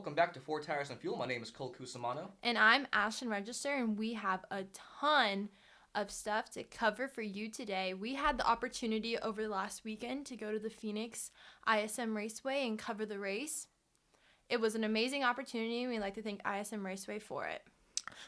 welcome back to Four Tires and Fuel. My name is Cole Cusimano. And I'm Ashlyn Register, and we have a ton of stuff to cover for you today. We had the opportunity over the last weekend to go to the Phoenix ISM Raceway and cover the race. It was an amazing opportunity, and we'd like to thank ISM Raceway for it.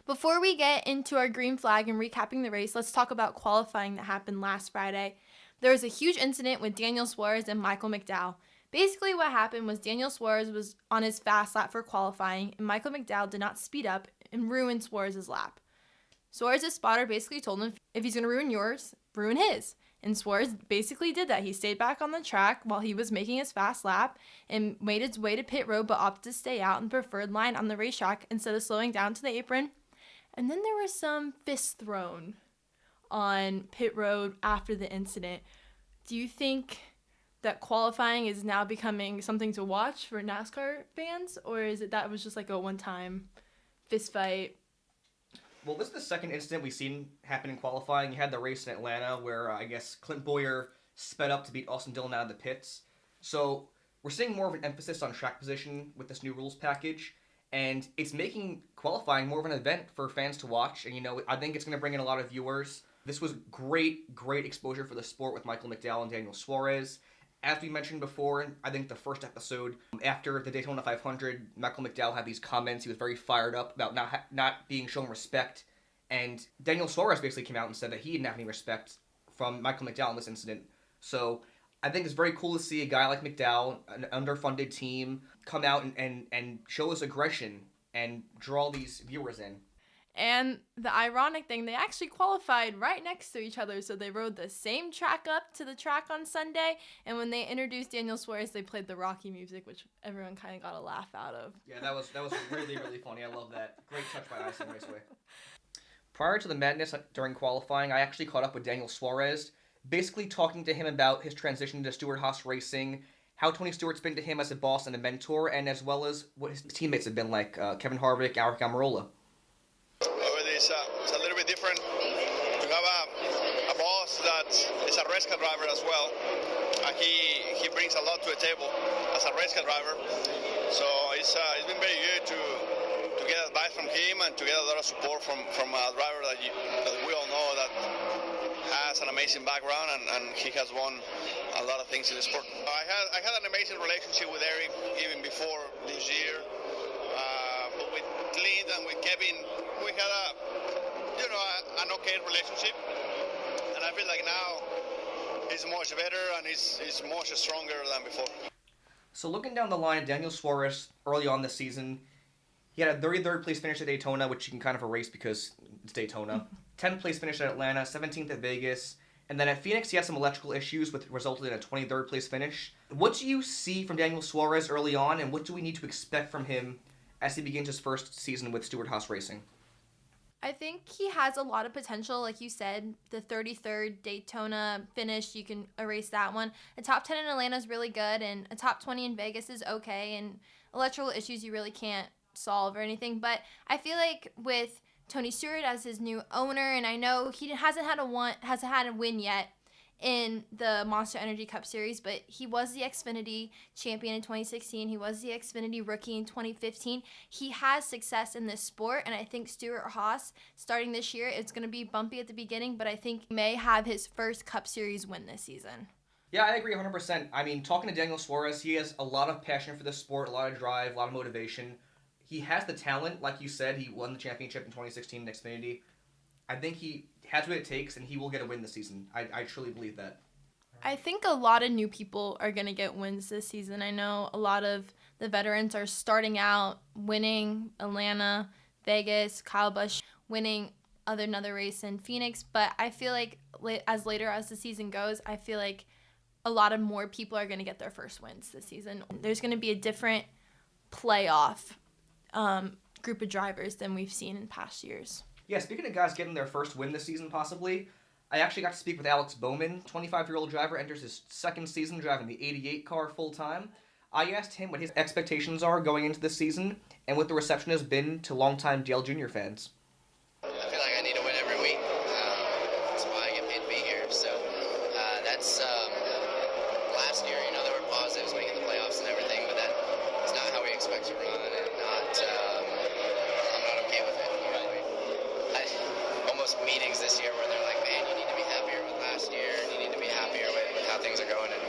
Before we get into our green flag and recapping the race, let's talk about qualifying that happened last Friday. There was a huge incident with Daniel Suarez and Michael McDowell. Basically what happened was Daniel Suarez was on his fast lap for qualifying, and Michael McDowell did not speed up and ruin Suarez's lap. Suarez's spotter basically told him, if he's going to ruin yours, ruin his. And Suarez basically did that. He stayed back on the track while he was making his fast lap and made his way to pit road, but opted to stay out in the preferred line on the racetrack instead of slowing down to the apron. And then there was some fists thrown on pit road after the incident. Do you think that qualifying is now becoming something to watch for NASCAR fans, or is it that was just like a one-time fist fight? Well, this is the second incident we've seen happen in qualifying. You had the race in Atlanta where I guess Clint Bowyer sped up to beat Austin Dillon out of the pits. So we're seeing more of an emphasis on track position with this new rules package, and it's making qualifying more of an event for fans to watch. And, I think it's going to bring in a lot of viewers. This was great exposure for the sport with Michael McDowell and Daniel Suarez. As we mentioned before, I think the first episode, after the Daytona 500, Michael McDowell had these comments. He was very fired up about not being shown respect. And Daniel Suarez basically came out and said that he didn't have any respect from Michael McDowell in this incident. So I think it's very cool to see a guy like McDowell, an underfunded team, come out and show his aggression and draw these viewers in. And the ironic thing, they actually qualified right next to each other, so they rode the same track up to the track on Sunday, and when they introduced Daniel Suarez, they played the Rocky music, which everyone kind of got a laugh out of. Yeah, that was really funny. I love that. Great touch by ISM Raceway. Prior to the madness during qualifying, I actually caught up with Daniel Suarez, basically talking to him about his transition to Stewart-Haas Racing, how Tony Stewart's been to him as a boss and a mentor, and as well as what his teammates have been like, Kevin Harvick, Aric Almirola. It's a little bit different to have a boss that is a race car driver as well. He brings a lot to the table as a race car driver. So it's been very good to get advice from him and to get a lot of support from a driver that we all know that has an amazing background and he has won a lot of things in the sport. I had an amazing relationship with Aric even before this year. But with Clint and with Kevin, we had an okay relationship, and I feel like now he's much better and he's much stronger than before. So looking down the line, Daniel Suarez early on this season, he had a 33rd place finish at Daytona, which you can kind of erase because it's Daytona. 10th place finish at Atlanta, 17th at Vegas, and then at Phoenix he had some electrical issues which resulted in a 23rd place finish. What do you see from Daniel Suarez early on, and what do we need to expect from him as he begins his first season with Stewart-Haas Racing? I think he has a lot of potential. Like you said, the 33rd Daytona finish, you can erase that one. A top 10 in Atlanta is really good, and a top 20 in Vegas is okay, and electrical issues you really can't solve or anything. But I feel like with Tony Stewart as his new owner, and I know he hasn't had a win yet in the Monster Energy Cup Series, but he was the Xfinity champion in 2016. He was the Xfinity rookie in 2015. He has success in this sport, and I think Stewart-Haas, starting this year, it's going to be bumpy at the beginning, but I think he may have his first Cup Series win this season. Yeah, I agree 100%. I mean, talking to Daniel Suarez, he has a lot of passion for this sport, a lot of drive, a lot of motivation. He has the talent, like you said. He won the championship in 2016 in Xfinity. I think he has what it takes, and he will get a win this season. I truly believe that. I think a lot of new people are going to get wins this season. I know a lot of the veterans are starting out winning Atlanta, Vegas, Kyle Busch winning another race in Phoenix. But I feel like later as the season goes, I feel like a lot of more people are going to get their first wins this season. There's going to be a different playoff group of drivers than we've seen in past years. Yeah, speaking of guys getting their first win this season, possibly, I actually got to speak with Alex Bowman. 25-year-old driver enters his second season driving the 88 car full-time. I asked him what his expectations are going into this season and what the reception has been to longtime Dale Jr. fans. I feel like I need to win every week. That's why I get paid to be here. So that's last year, there were positives making the playoffs and everything, but that's not how we expect to run. And meetings this year where they're like, man, you need to be happier with last year, and you need to be happier with how things are going, and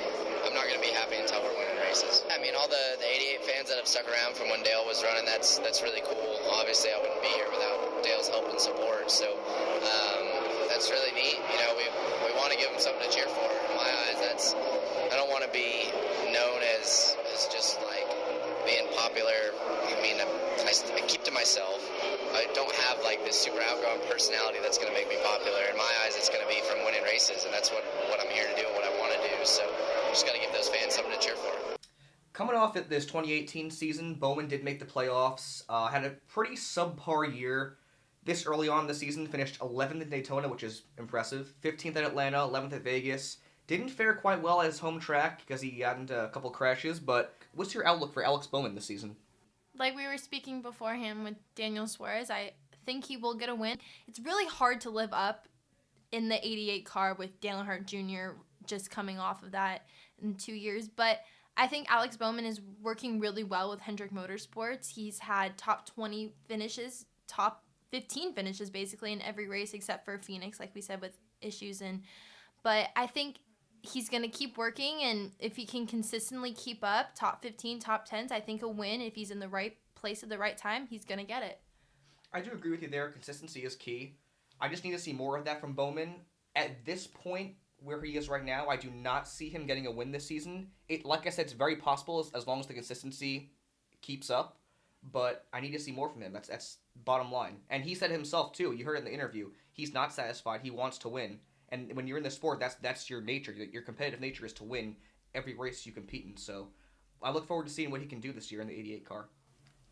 I'm not going to be happy until we're winning races. I mean, all the 88 fans that have stuck around from when Dale was running, that's really cool. Obviously, I wouldn't be here without Dale's help and support, so that's really neat. You know, we want to give them something to cheer for. In my eyes, I don't want to be known as just like being popular. I mean, I keep to myself. I don't have like this super outgoing personality that's going to make me popular. In my eyes, it's going to be from winning races, and that's what I'm here to do and what I want to do. So just got to give those fans something to cheer for. Coming off at this 2018 season, Bowman did make the playoffs, had a pretty subpar year. This early on in the season, finished 11th at Daytona, which is impressive, 15th at Atlanta, 11th at Vegas. Didn't fare quite well at his home track because he got into a couple crashes, but what's your outlook for Alex Bowman this season? Like we were speaking beforehand with Daniel Suarez, I think he will get a win. It's really hard to live up in the 88 car with Dale Earnhardt Jr. just coming off of that in 2 years, but I think Alex Bowman is working really well with Hendrick Motorsports. He's had top 20 finishes, top 15 finishes basically in every race except for Phoenix, like we said, with issues. But I think he's going to keep working, and if he can consistently keep up top 15, top 10s, I think a win, if he's in the right place at the right time, he's going to get it. I do agree with you there. Consistency is key. I just need to see more of that from Bowman. At this point, where he is right now, I do not see him getting a win this season. Like I said, it's very possible as long as the consistency keeps up, but I need to see more from him. That's bottom line. And he said himself, too, you heard it in the interview, he's not satisfied. He wants to win. And when you're in the sport, that's your nature. Your competitive nature is to win every race you compete in. So I look forward to seeing what he can do this year in the 88 car.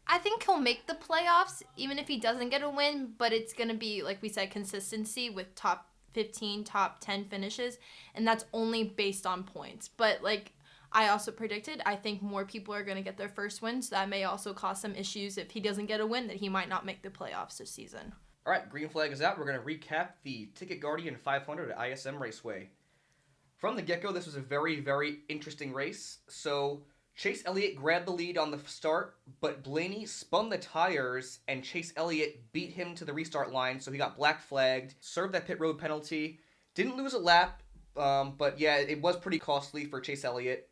I think he'll make the playoffs, even if he doesn't get a win, but it's going to be, like we said, consistency with top 15, top 10 finishes, and that's only based on points. But like I also predicted, I think more people are going to get their first wins. That may also cause some issues if he doesn't get a win, that he might not make the playoffs this season. All right, green flag is out. We're going to recap the Ticket Guardian 500 at ISM Raceway. From the get-go, this was a very, very interesting race. So Chase Elliott grabbed the lead on the start, but Blaney spun the tires, and Chase Elliott beat him to the restart line, so he got black flagged, served that pit road penalty, didn't lose a lap, but yeah, it was pretty costly for Chase Elliott.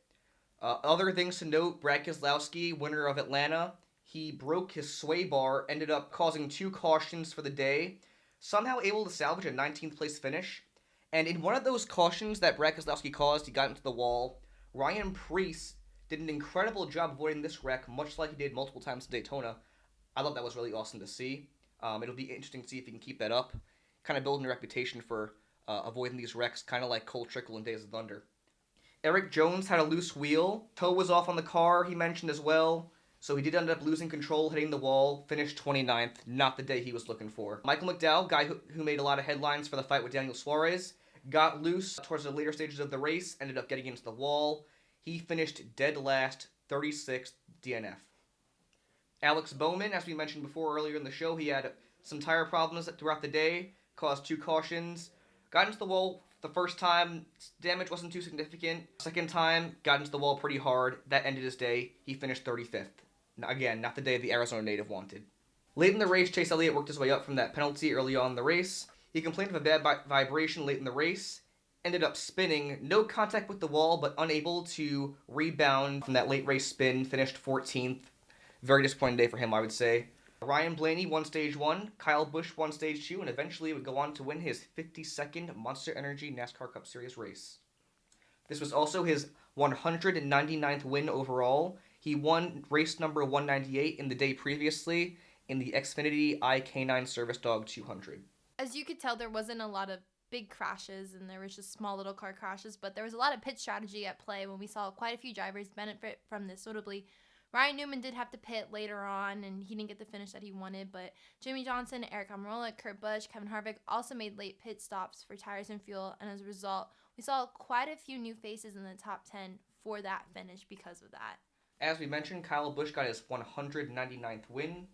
Other things to note, Brad Keselowski, winner of Atlanta, he broke his sway bar, ended up causing 2 cautions for the day, somehow able to salvage a 19th place finish, and in one of those cautions that Brad Keselowski caused, he got into the wall. Ryan Preece did an incredible job avoiding this wreck, much like he did multiple times in Daytona. I thought that was really awesome to see. It'll be interesting to see if he can keep that up, kind of building a reputation for avoiding these wrecks, kind of like Cole Trickle in Days of Thunder. Eric Jones had a loose wheel. Toe was off on the car, he mentioned as well. So he did end up losing control, hitting the wall, finished 29th, not the day he was looking for. Michael McDowell, guy who made a lot of headlines for the fight with Daniel Suarez, got loose towards the later stages of the race, ended up getting into the wall. He finished dead last, 36th DNF. Alex Bowman, as we mentioned before earlier in the show, he had some tire problems throughout the day, caused 2 cautions, got into the wall the first time, damage wasn't too significant. Second time, got into the wall pretty hard, that ended his day, he finished 35th. Again, not the day the Arizona native wanted. Late in the race, Chase Elliott worked his way up from that penalty early on in the race. He complained of a bad vibration late in the race, ended up spinning, no contact with the wall, but unable to rebound from that late race spin, finished 14th. Very disappointing day for him, I would say. Ryan Blaney won Stage 1, Kyle Busch won Stage 2, and eventually would go on to win his 52nd Monster Energy NASCAR Cup Series race. This was also his 199th win overall. He won race number 198 in the day previously in the Xfinity iK9 Service Dog 200. As you could tell, there wasn't a lot of big crashes, and there was just small little car crashes, but there was a lot of pit strategy at play when we saw quite a few drivers benefit from this. Notably, Ryan Newman did have to pit later on, and he didn't get the finish that he wanted, but Jimmy Johnson, Eric Almirola, Kurt Busch, Kevin Harvick also made late pit stops for tires and fuel, and as a result, we saw quite a few new faces in the top 10 for that finish because of that. As we mentioned, Kyle Busch got his 199th win.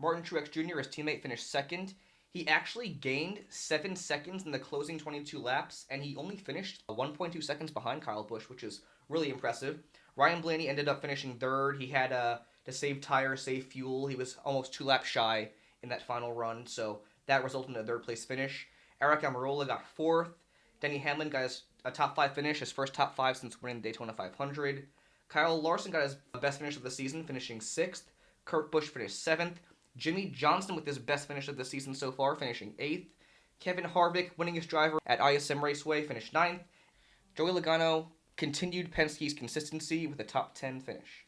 Martin Truex Jr., his teammate, finished second. He actually gained 7 seconds in the closing 22 laps, and he only finished 1.2 seconds behind Kyle Busch, which is really impressive. Ryan Blaney ended up finishing third. He had to save tires, save fuel. He was almost 2 laps shy in that final run, so That resulted in a third place finish. Eric Almirola got 4th. Denny Hamlin got a top 5 finish, his first top 5 since winning the Daytona 500. Kyle Larson got his best finish of the season, finishing 6th. Kurt Busch finished 7th. Jimmy Johnson with his best finish of the season so far, finishing 8th. Kevin Harvick, winning his driver at ISM Raceway, finished 9th. Joey Logano continued Penske's consistency with a top 10 finish.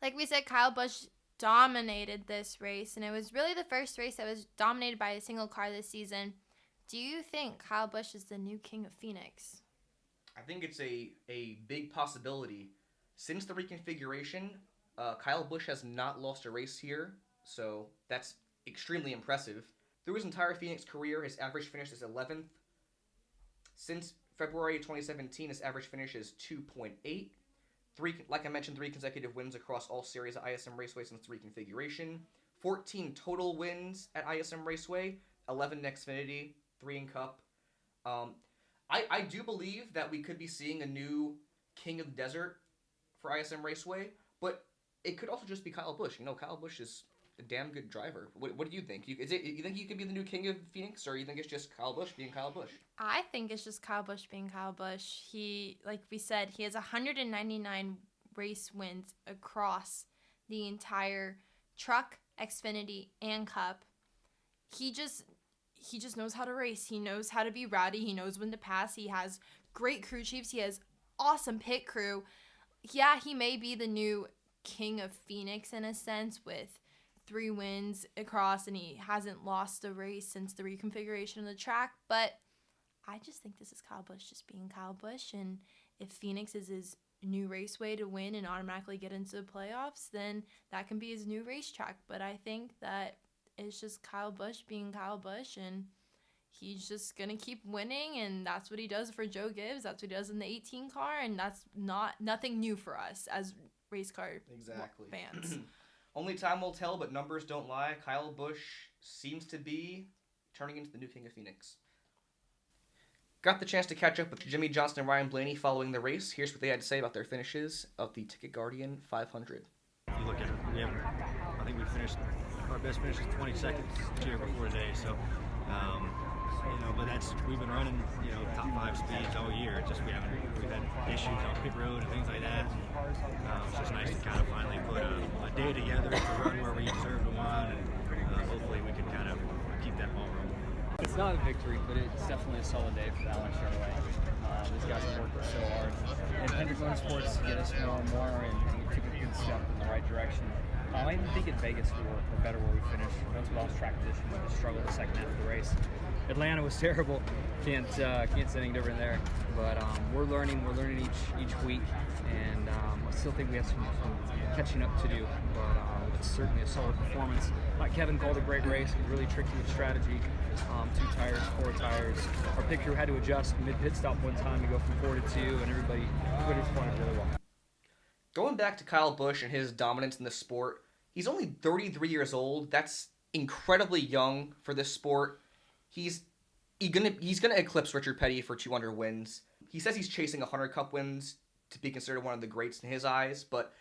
Like we said, Kyle Busch dominated this race, and it was really the first race that was dominated by a single car this season. Do you think Kyle Busch is the new king of Phoenix? I think it's a big possibility. Since the reconfiguration, Kyle Busch has not lost a race here, so that's extremely impressive. Through his entire Phoenix career, his average finish is 11th. Since February 2017, his average finish is 2.8. Like I mentioned, 3 consecutive wins across all series at ISM Raceway since the reconfiguration. 14 total wins at ISM Raceway, 11 in Xfinity, 3 in Cup. I do believe that we could be seeing a new King of the Desert for ISM Raceway, but it could also just be Kyle Busch. You know, Kyle Busch is a damn good driver. What do you think? You think he could be the new King of Phoenix, or you think it's just Kyle Busch being Kyle Busch? I think it's just Kyle Busch being Kyle Busch. He, like we said, he has 199 race wins across the entire truck, Xfinity, and Cup. He just knows how to race. He knows how to be rowdy. He knows when to pass. He has great crew chiefs. He has awesome pit crew. Yeah, he may be the new King of Phoenix in a sense with 3 wins across, and he hasn't lost a race since the reconfiguration of the track, but I just think this is Kyle Busch just being Kyle Busch, and if Phoenix is his new raceway to win and automatically get into the playoffs, then that can be his new racetrack. But I think that it's just Kyle Busch being Kyle Busch, and he's just going to keep winning, and that's what he does for Joe Gibbs. That's what he does in the 18 car, and that's nothing new for us as race car fans. Only time will tell, but numbers don't lie. Kyle Busch seems to be turning into the new King of Phoenix. Got the chance to catch up with Jimmy Johnson and Ryan Blaney following the race. Here's what they had to say about their finishes of the Ticket Guardian 500. If you look at it, I think we finished, our best finish is 20 seconds here before today. So, but we've been running, top 5 speeds all year. It's just we've had issues on pit road and things like that. It's just nice to kind of finally put a day together to run where we deserve to win, and hopefully we can kind of keep that ball rolling. It's not a victory, but it's definitely a solid day for Alan Charolais. These guys have worked so hard. And Hendrick Motorsports get us more and more, and we took a good step in the right direction. I even think in Vegas we were better where we finished. Once we lost track position, we just struggled the second half of the race. Atlanta was terrible. Can't say anything different there. But we're learning each week, and I still think we have some catching up to do. But it's certainly a solid performance. Like Kevin called a great race, really tricky with strategy. 2 tires, 4 tires. Our pit crew had to adjust mid-pit stop one time to go from 4 to 2, and everybody responded really well. Going back to Kyle Busch and his dominance in the sport, he's only 33 years old. That's incredibly young for this sport. He's gonna eclipse Richard Petty for 200 wins. He says he's chasing 100 Cup wins to be considered one of the greats in his eyes, but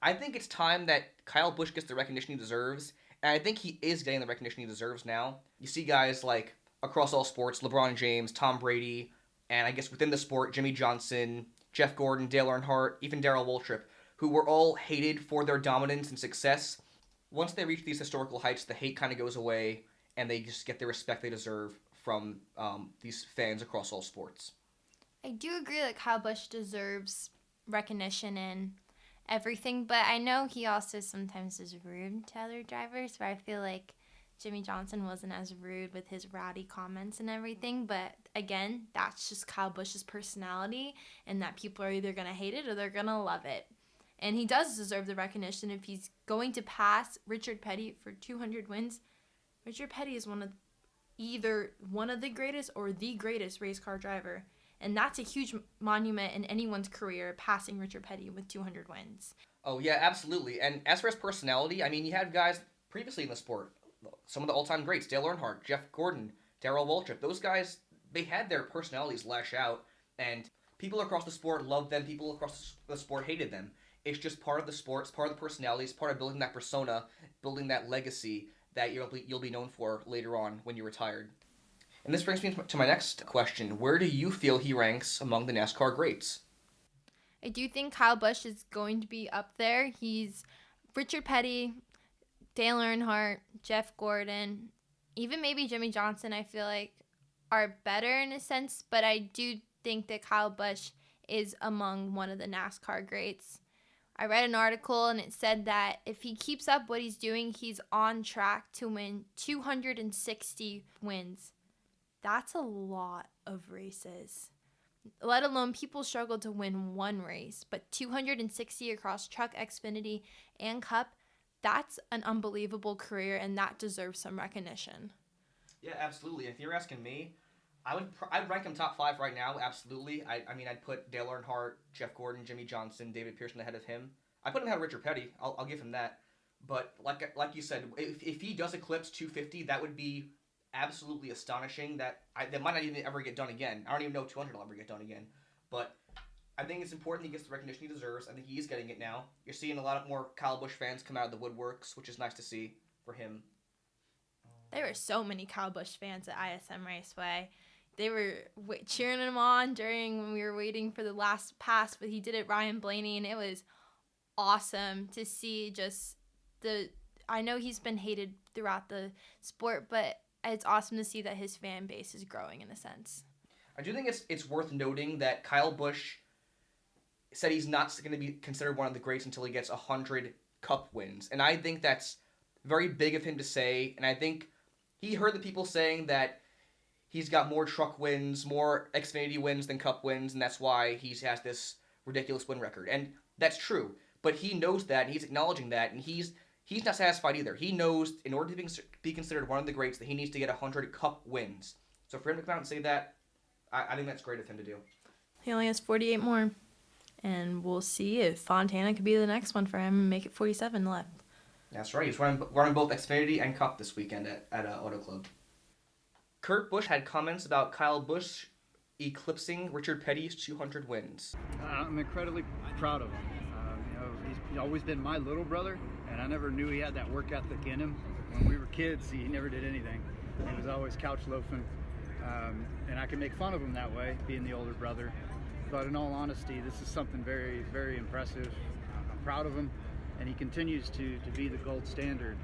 I think it's time that Kyle Busch gets the recognition he deserves, and I think he is getting the recognition he deserves now. You see guys like, across all sports, LeBron James, Tom Brady, and I guess within the sport, Jimmy Johnson, Jeff Gordon, Dale Earnhardt, even Darrell Waltrip, who were all hated for their dominance and success. Once they reach these historical heights, the hate kind of goes away, and they just get the respect they deserve from these fans across all sports. I do agree that Kyle Busch deserves recognition and everything, but I know he also sometimes is rude to other drivers, where I feel like Jimmy Johnson wasn't as rude with his rowdy comments and everything, but again, that's just Kyle Busch's personality, and that people are either going to hate it or they're going to love it. And he does deserve the recognition. If he's going to pass Richard Petty for 200 wins, Richard Petty is either one of the greatest or the greatest race car driver. And that's a huge monument in anyone's career, passing Richard Petty with 200 wins. Oh, yeah, absolutely. And as for his personality, I mean, you had guys previously in the sport, some of the all-time greats, Dale Earnhardt, Jeff Gordon, Darrell Waltrip. Those guys, they had their personalities lash out, and people across the sport loved them, people across the sport hated them. It's just part of the sport, it's part of the personality, it's part of building that persona, building that legacy that you'll be known for later on when you're retired. And this brings me to my next question. Where do you feel he ranks among the NASCAR greats? I do think Kyle Busch is going to be up there. He's Richard Petty, Dale Earnhardt, Jeff Gordon, even maybe Jimmy Johnson, I feel like, are better in a sense, but I do think that Kyle Busch is among one of the NASCAR greats. I read an article and it said that if he keeps up what he's doing, he's on track to win 260 wins. That's a lot of races. Let alone people struggle to win one race, but 260 across Truck, Xfinity, and Cup, that's an unbelievable career, and that deserves some recognition. Yeah, absolutely. If you're asking me, I'd rank him top 5 right now, absolutely. I mean, I'd put Dale Earnhardt, Jeff Gordon, Jimmy Johnson, David Pearson ahead of him. I put him ahead of Richard Petty. I'll give him that. But like you said, if he does eclipse 250, that would be absolutely astonishing. That might not even ever get done again. I don't even know if 200 will ever get done again. But I think it's important he gets the recognition he deserves. I think he is getting it now. You're seeing a lot more Kyle Busch fans come out of the woodworks, which is nice to see for him. There were so many Kyle Busch fans at ISM Raceway. They were cheering him on when we were waiting for the last pass, but he did it Ryan Blaney, and it was awesome to see I know he's been hated throughout the sport, but it's awesome to see that his fan base is growing in a sense. I do think it's worth noting that Kyle Busch said he's not going to be considered one of the greats until he gets 100 Cup wins. And I think that's very big of him to say, and I think he heard the people saying that he's got more truck wins, more Xfinity wins than Cup wins, and that's why he has this ridiculous win record. And that's true, but he knows that, and he's acknowledging that, and he's not satisfied either. He knows in order to be considered one of the greats that he needs to get 100 Cup wins. So for him to come out and say that, I think that's great of him to do. He only has 48 more, and we'll see if Fontana could be the next one for him and make it 47 left. That's right. He's running both Xfinity and Cup this weekend at Auto Club. Kurt Busch had comments about Kyle Busch eclipsing Richard Petty's 200 wins. I'm incredibly proud of him. He's always been my little brother, and I never knew he had that work ethic in him. When we were kids, he never did anything. He was always couch loafing, and I can make fun of him that way, being the older brother. But in all honesty, this is something very, very impressive. I'm proud of him, and he continues to be the gold standard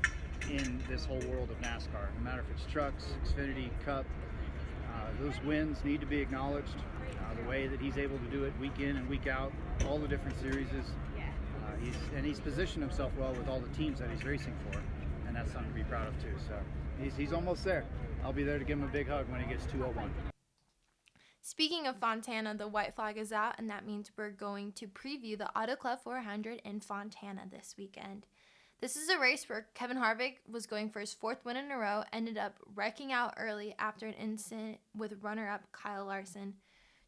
in this whole world of NASCAR. No matter if it's trucks, Xfinity, Cup, those wins need to be acknowledged. The way that he's able to do it week in and week out, all the different series. He's positioned himself well with all the teams that he's racing for, and that's something to be proud of too. So he's almost there. I'll be there to give him a big hug when he gets 201. Speaking of Fontana, the white flag is out, and that means we're going to preview the Auto Club 400 in Fontana this weekend. This is a race where Kevin Harvick was going for his 4th win in a row, ended up wrecking out early after an incident with runner-up Kyle Larson.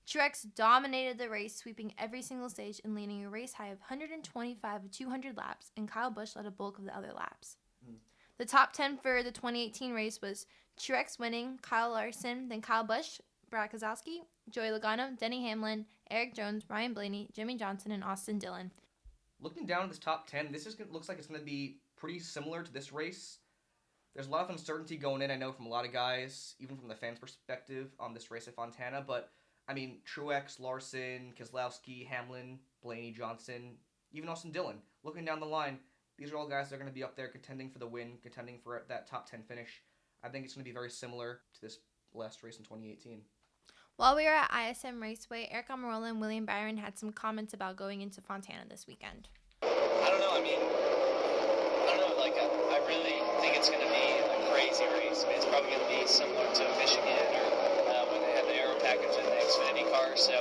Truex dominated the race, sweeping every single stage and leading a race high of 125 of 200 laps, and Kyle Busch led a bulk of the other laps. The top 10 for the 2018 race was Truex winning, Kyle Larson, then Kyle Busch, Brad Keselowski, Joey Logano, Denny Hamlin, Eric Jones, Ryan Blaney, Jimmy Johnson, and Austin Dillon. Looking down at this top 10, looks like it's going to be pretty similar to this race. There's a lot of uncertainty going in, I know, from a lot of guys, even from the fans' perspective on this race at Fontana, but I mean, Truex, Larson, Keselowski, Hamlin, Blaney, Johnson, even Austin Dillon. Looking down the line, these are all guys that are going to be up there contending for the win, contending for that top 10 finish. I think it's going to be very similar to this last race in 2018. While we were at ISM Raceway, Eric Almirola and William Byron had some comments about going into Fontana this weekend. I don't know. I really think it's going to be a crazy race. I mean, it's probably going to be similar to Michigan or when they had the aero package in the Xfinity car. So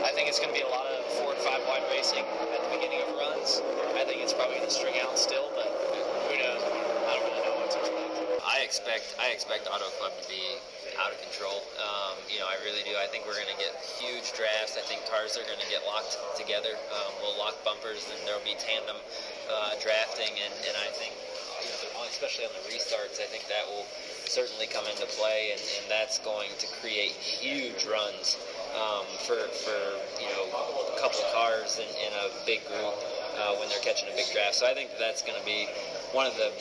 I think it's going to be a lot of 4 and 5 wide racing at the beginning of runs. I think it's probably going to string out still, but who knows? I don't really know what to expect. I expect Auto Club to be out of control. I really do. I think we're going to get huge drafts. I think cars are going to get locked together. We'll lock bumpers, and there'll be tandem drafting, and I think, especially on the restarts, I think that will certainly come into play, and that's going to create huge runs for a couple cars in a big group. when they're catching a big draft. So I think that's going to be one of the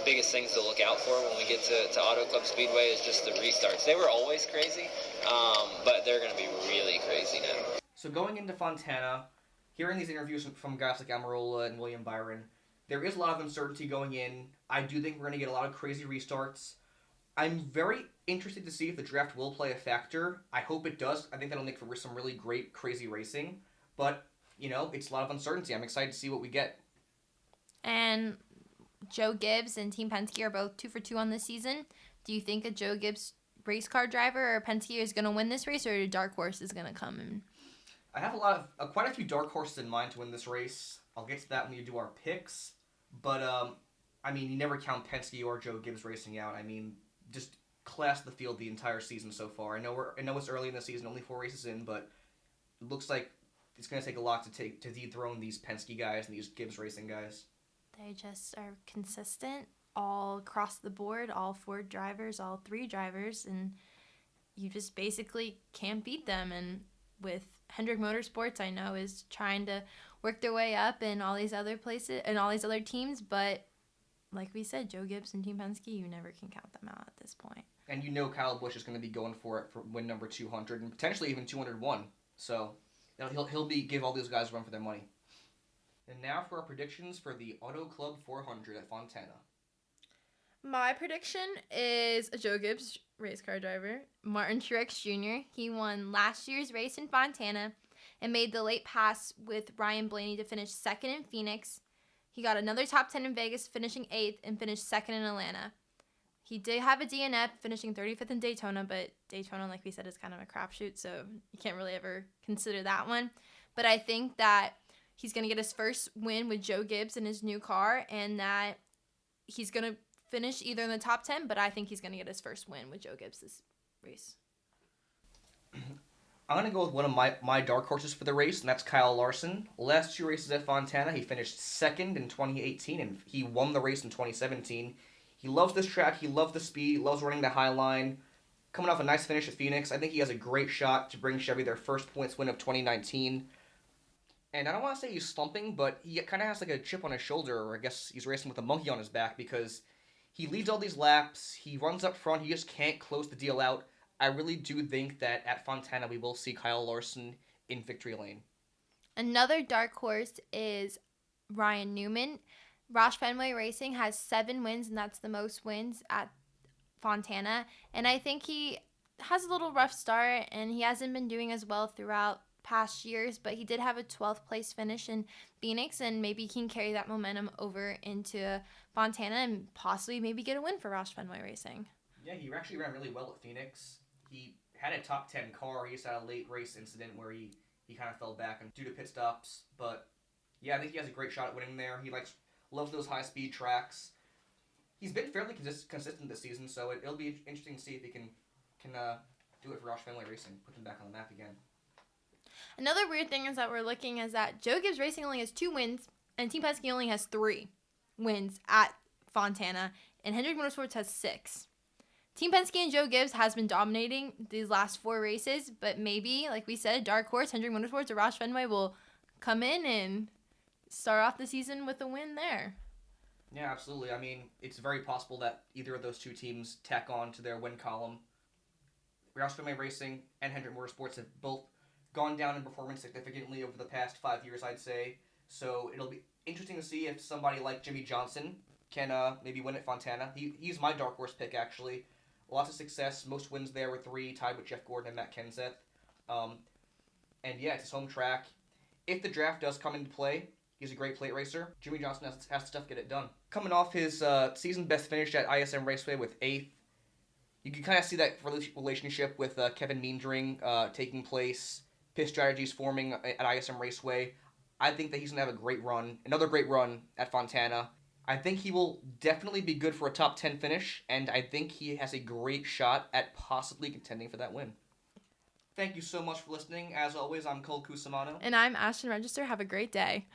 biggest things to look out for when we get to Auto Club Speedway is just the restarts. They were always crazy, but they're going to be really crazy now. So going into Fontana, hearing these interviews from guys like Almirola and William Byron, there is a lot of uncertainty going in. I do think we're going to get a lot of crazy restarts. I'm very interested to see if the draft will play a factor. I hope it does. I think that'll make for some really great, crazy racing. But, it's a lot of uncertainty. I'm excited to see what we get. And Joe Gibbs and Team Penske are both 2 for 2 on this season. Do you think a Joe Gibbs race car driver or Penske is going to win this race, or a dark horse is going to come in? I have quite a few dark horses in mind to win this race. I'll get to that when you do our picks. But, you never count Penske or Joe Gibbs racing out. Just class the field the entire season so far. I know it's early in the season, only 4 races in, but it looks like it's going to take a lot to dethrone these Penske guys and these Gibbs racing guys. They just are consistent all across the board, all 4 drivers, all 3 drivers, and you just basically can't beat them. And with Hendrick Motorsports, I know, is trying to work their way up in all these other places and all these other teams, but like we said, Joe Gibbs and Team Penske, you never can count them out at this point. And Kyle Busch is going to be going for it for win number 200 and potentially even 201. So he'll give all these guys a run for their money. And now for our predictions for the Auto Club 400 at Fontana. My prediction is a Joe Gibbs race car driver, Martin Truex Jr. He won last year's race in Fontana and made the late pass with Ryan Blaney to finish 2nd in Phoenix. He got another top 10 in Vegas, finishing 8th, and finished 2nd in Atlanta. He did have a DNF, finishing 35th in Daytona, but Daytona, like we said, is kind of a crapshoot, so you can't really ever consider that one. But I think that he's going to get his first win with Joe Gibbs in his new car, and that he's going to finish either in the top 10, but I think he's going to get his first win with Joe Gibbs this race. I'm going to go with one of my dark horses for the race, and that's Kyle Larson. Last 2 races at Fontana, he finished 2nd in 2018, and he won the race in 2017. He loves this track. He loves the speed. He loves running the high line. Coming off a nice finish at Phoenix, I think he has a great shot to bring Chevy their first points win of 2019. And I don't want to say he's slumping, but he kind of has like a chip on his shoulder, or I guess he's racing with a monkey on his back, because he leads all these laps. He runs up front. He just can't close the deal out. I really do think that at Fontana we will see Kyle Larson in victory lane. Another dark horse is Ryan Newman. Roush Fenway Racing has 7 wins, and that's the most wins at Fontana. And I think he has a little rough start, and he hasn't been doing as well throughout past years, but he did have a 12th place finish in Phoenix, and maybe he can carry that momentum over into Fontana and possibly maybe get a win for Roush Fenway Racing. Yeah, he actually ran really well at Phoenix. He had a top 10 car. He just had a late race incident where he kind of fell back due to pit stops. But yeah, I think he has a great shot at winning there. He loves those high-speed tracks. He's been fairly consistent this season, so it'll be interesting to see if he can do it for Roush Fenway Racing, put them back on the map again. Another weird thing is that we're looking is that Joe Gibbs Racing only has 2 wins, and Team Penske only has 3 wins at Fontana, and Hendrick Motorsports has 6. Team Penske and Joe Gibbs has been dominating these last 4 races, but maybe, like we said, dark horse, Hendrick Motorsports or Roush Fenway will come in and start off the season with a win there. Yeah, absolutely. It's very possible that either of those 2 teams tack on to their win column. Roush Fenway Racing and Hendrick Motorsports have both gone down in performance significantly over the past 5 years, I'd say. So it'll be interesting to see if somebody like Jimmy Johnson can maybe win at Fontana. He's my dark horse pick, actually. Lots of success. Most wins there were 3, tied with Jeff Gordon and Matt Kenseth. And yeah, it's his home track. If the draft does come into play, he's a great plate racer. Jimmy Johnson has the stuff to get it done. Coming off his season best finish at ISM Raceway with 8th, you can kind of see that relationship with Kevin Meendering taking place, pit strategies forming at ISM Raceway. I think that he's going to have a great run, another great run at Fontana. I think he will definitely be good for a top 10 finish, and I think he has a great shot at possibly contending for that win. Thank you so much for listening. As always, I'm Cole Cusimano. And I'm Ashlyn Register. Have a great day.